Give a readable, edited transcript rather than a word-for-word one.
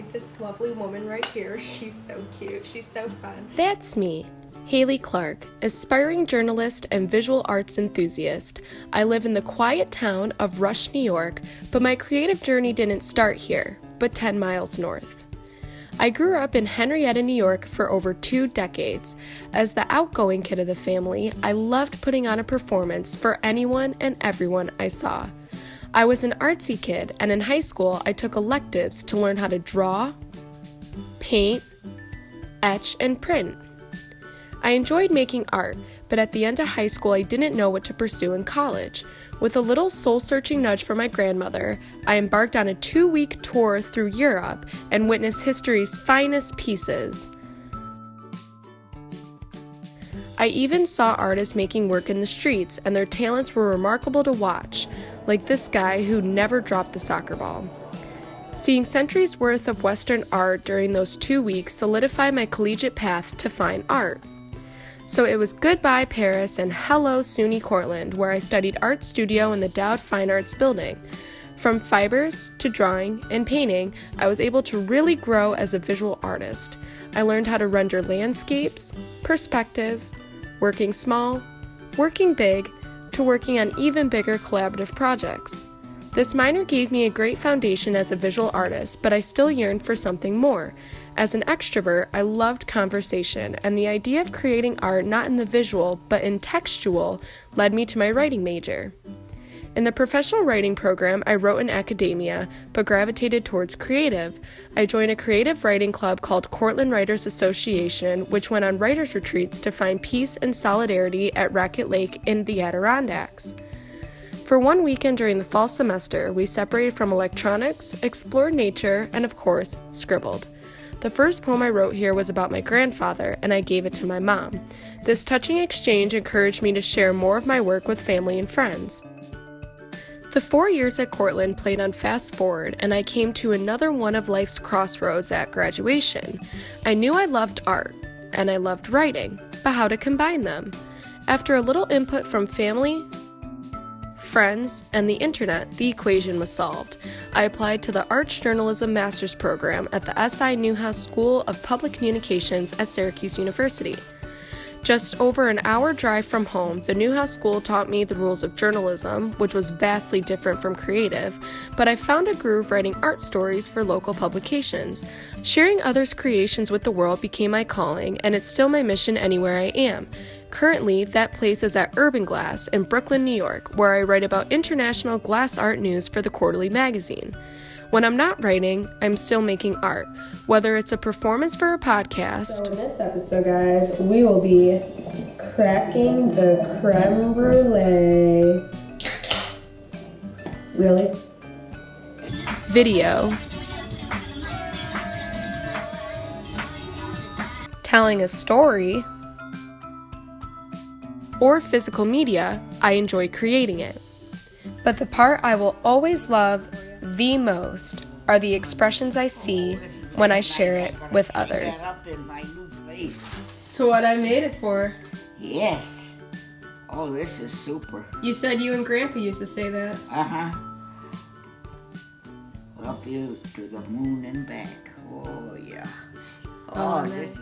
made this lovely woman right here. She's so cute. She's so fun. That's me, Hailey Clark, aspiring journalist and visual arts enthusiast. I live in the quiet town of Rush, New York, but my creative journey didn't start here, but 10 miles north. I grew up in Henrietta, New York for over 2 decades. As the outgoing kid of the family, I loved putting on a performance for anyone and everyone I saw. I was an artsy kid, and in high school, I took electives to learn how to draw, paint, etch, and print. I enjoyed making art, but at the end of high school, I didn't know what to pursue in college. With a little soul-searching nudge from my grandmother, I embarked on a 2-week tour through Europe and witnessed history's finest pieces. I even saw artists making work in the streets, and their talents were remarkable to watch, like this guy who never dropped the soccer ball. Seeing centuries worth of Western art during those 2 weeks solidified my collegiate path to fine art. So it was goodbye Paris and hello SUNY Cortland, where I studied art studio in the Dowd Fine Arts building. From fibers to drawing and painting, I was able to really grow as a visual artist. I learned how to render landscapes, perspective, working small, working big, to working on even bigger collaborative projects. This minor gave me a great foundation as a visual artist, but I still yearned for something more. As an extrovert, I loved conversation, and the idea of creating art not in the visual, but in textual, led me to my writing major. In the professional writing program, I wrote in academia, but gravitated towards creative. I joined a creative writing club called Cortland Writers Association, which went on writers' retreats to find peace and solidarity at Racket Lake in the Adirondacks. For one weekend during the fall semester, we separated from electronics, explored nature, and of course, scribbled. The first poem I wrote here was about my grandfather, and I gave it to my mom. This touching exchange encouraged me to share more of my work with family and friends. The 4 years at Cortland played on fast forward, and I came to another one of life's crossroads at graduation. I knew I loved art, and I loved writing, but how to combine them? After a little input from family, friends, and the internet, the equation was solved. I applied to the Arts Journalism Master's Program at the SI Newhouse School of Public Communications at Syracuse University. Just over an hour drive from home, the Newhouse School taught me the rules of journalism, which was vastly different from creative, but I found a groove writing art stories for local publications. Sharing others' creations with the world became my calling, and it's still my mission anywhere I am. Currently, that place is at Urban Glass in Brooklyn, New York, where I write about international glass art news for the quarterly magazine. When I'm not writing, I'm still making art, whether it's a performance for a podcast. So in this episode, guys, we will be cracking the creme brulee. Really? Video, telling a story, or physical media. I enjoy creating it. But the part I will always love the most are the expressions I see when I share it with others. So what I made it for? Yes. Oh, this is super. You said you and Grandpa used to say that. Uh-huh. Love you to the moon and back. Oh, yeah. Oh, man. this is